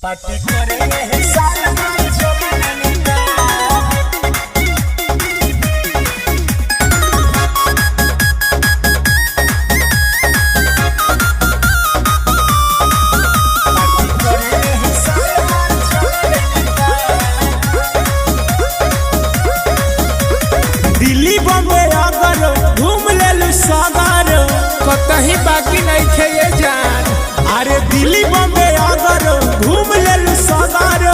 Party करे Salman जोगिननिका party करे सालमान जोगिननिका दिल्ली बॉम्बे अगर घूम लेलु सागर कतही बाकी नहीं थे ये जान। अरे दिल्ली बॉम्बे अगर घूम लेलु सागर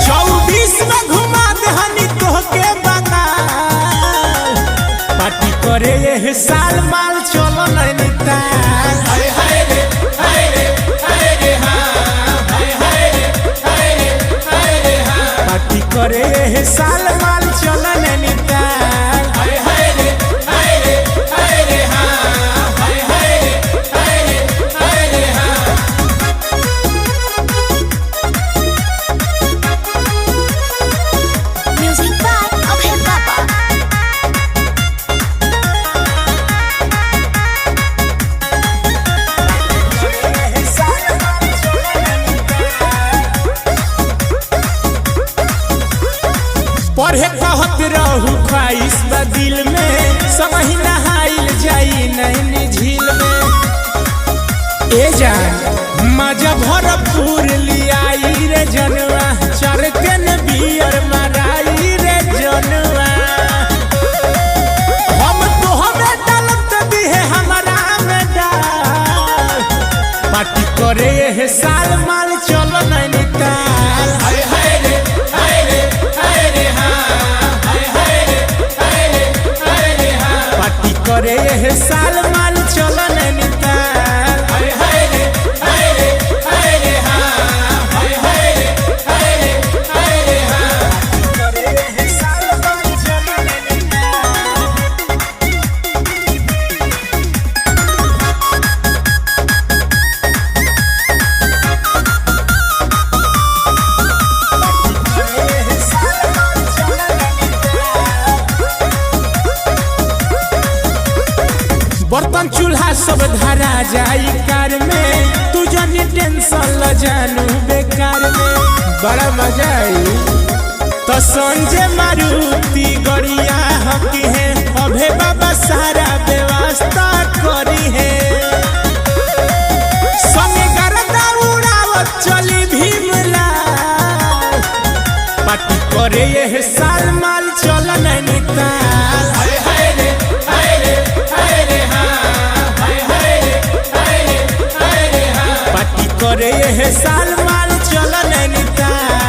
24 में घुमा दहनी तोहके बंगाल। पार्टी करे ये साल माल चलो नैनीताल। हाय हाय रे हाय रे हाय रे हाँ हाय हाय रे हाय रे हाय रे हाँ। पार्टी करे ये साल माल चलो नैनीताल। हाय हाय रे हाय रे हाय रे हाँ हाय हाय रे हाय रे हाय रे हाँ। Music by Abhay Papa. पढ़े कहत रहू ख्वाहिश बा दिल में समही नहाइल जाई नैनी झील में। ए जान मजा भरपूर लियाई रे जनवा चरते न बियर मराई रे जनवा। हम तो हमें डालत दिहे हमारा में डाल। पार्टी करे ये साल माल चलो नैनीताल। हाय हाय रे हाय रे हाय रे हाँ हाय हाय रे हाय रे हाय रे हाँ। पार्टी करे ये साल माल चलो नैनीताल। हाय हाय रे हाय रे हाय रे हाँ हाय हाय रे हाय रे हाय रे हाँ। करे ये साल माल चलो नैनीताल। बर्तन चूल्हा सब धरा जाई कार में तू जनी टेंशन ल जानू बेकार में बड़ा मजा आई। तो संजय मारुति गड़िया हकी है अभे बाबा सारा व्यवस्था करी है। संगे गरदा उड़ावत चली भीमला। पार्टी करे ये साल माल चल नैनीताल। हाय हाय रे हाय रे हाय रे हाँ हाय हाय रे हाय रे हाय रे हाँ। पार्टी करे ये साल माल चल नैनीताल।